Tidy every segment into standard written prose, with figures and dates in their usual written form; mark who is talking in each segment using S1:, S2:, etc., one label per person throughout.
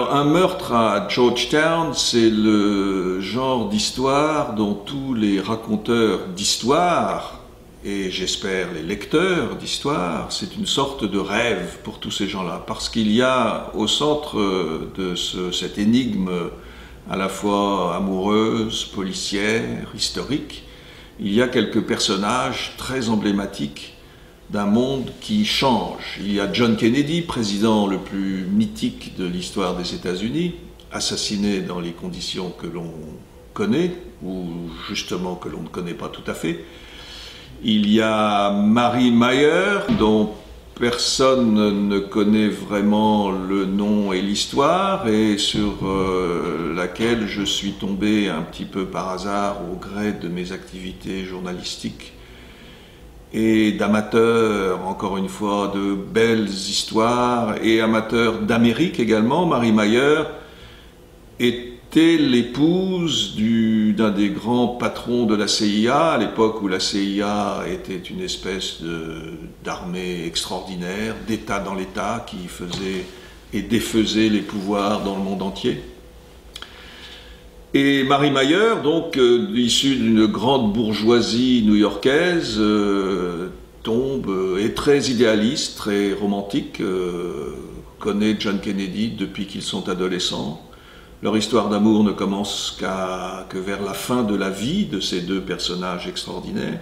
S1: Alors, un meurtre à Georgetown, c'est le genre d'histoire dont tous les raconteurs d'histoire, et j'espère les lecteurs d'histoire, c'est une sorte de rêve pour tous ces gens-là, parce qu'il y a au centre de cette énigme à la fois amoureuse, policière, historique, il y a quelques personnages très emblématiques d'un monde qui change. Il y a John Kennedy, président le plus mythique de l'histoire des États-Unis, assassiné dans les conditions que l'on connaît, ou justement que l'on ne connaît pas tout à fait. Il y a Mary Meyer, dont personne ne connaît vraiment le nom et l'histoire, et sur laquelle je suis tombé un petit peu par hasard au gré de mes activités journalistiques et d'amateurs, encore une fois, de belles histoires, et amateurs d'Amérique également. Mary Meyer était l'épouse d'un des grands patrons de la CIA, à l'époque où la CIA était une espèce d'armée extraordinaire, d'État dans l'État, qui faisait et défaisait les pouvoirs dans le monde entier. Et Mary Meyer, donc issue d'une grande bourgeoisie new-yorkaise, est très idéaliste, très romantique, connaît John Kennedy depuis qu'ils sont adolescents. Leur histoire d'amour ne commence que vers la fin de la vie de ces deux personnages extraordinaires,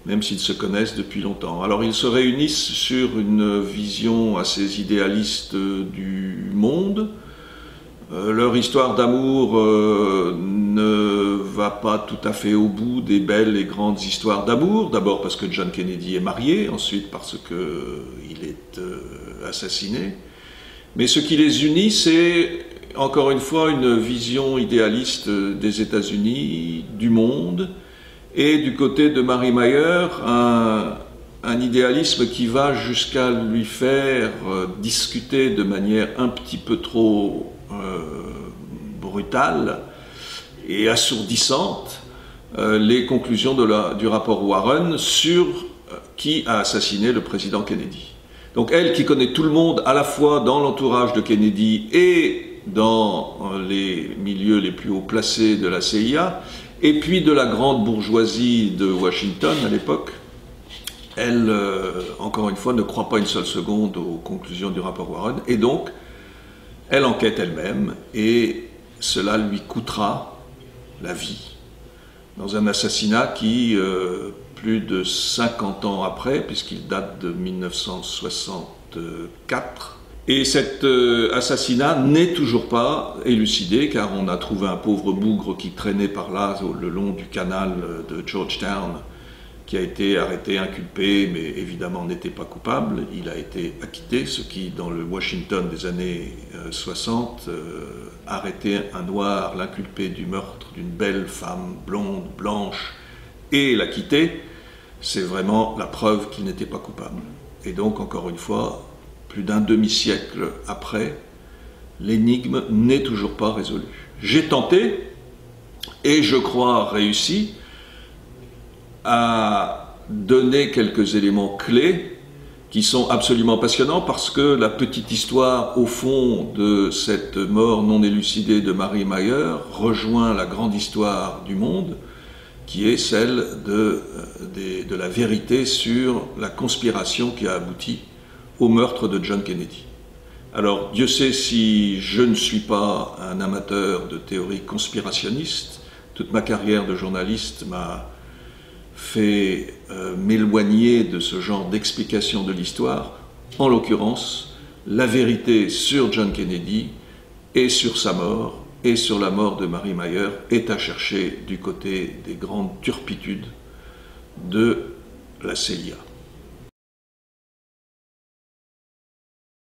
S1: même s'ils se connaissent depuis longtemps. Alors ils se réunissent sur une vision assez idéaliste du monde. Leur histoire d'amour ne va pas tout à fait au bout des belles et grandes histoires d'amour. D'abord parce que John Kennedy est marié, ensuite parce qu'il est assassiné. Mais ce qui les unit, c'est encore une fois une vision idéaliste des États-Unis, du monde, et du côté de Mary Meyer, un idéalisme qui va jusqu'à lui faire discuter de manière un petit peu trop brutale et assourdissante les conclusions du rapport Warren sur qui a assassiné le président Kennedy. Donc elle qui connaît tout le monde à la fois dans l'entourage de Kennedy et dans les milieux les plus haut placés de la CIA, et puis de la grande bourgeoisie de Washington à l'époque, elle, encore une fois, ne croit pas une seule seconde aux conclusions du rapport Warren, et donc elle enquête elle-même, et cela lui coûtera la vie, dans un assassinat qui, plus de 50 ans après, puisqu'il date de 1964, et cet assassinat n'est toujours pas élucidé, car on a trouvé un pauvre bougre qui traînait par là, le long du canal de Georgetown, qui a été arrêté, inculpé, mais évidemment n'était pas coupable. Il a été acquitté, ce qui, dans le Washington des années 60, arrêter un noir, l'inculper du meurtre d'une belle femme blonde, blanche, et l'acquitter, c'est vraiment la preuve qu'il n'était pas coupable. Et donc, encore une fois, plus d'un demi-siècle après, l'énigme n'est toujours pas résolue. J'ai tenté, et je crois réussi, à donner quelques éléments clés qui sont absolument passionnants, parce que la petite histoire, au fond, de cette mort non élucidée de Mary Meyer rejoint la grande histoire du monde, qui est celle de la vérité sur la conspiration qui a abouti au meurtre de John Kennedy. Alors, Dieu sait si je ne suis pas un amateur de théorie conspirationniste. Toute ma carrière de journaliste m'a fait m'éloigner de ce genre d'explication de l'histoire. En l'occurrence, la vérité sur John Kennedy et sur sa mort et sur la mort de Mary Meyer est à chercher du côté des grandes turpitudes de la CIA.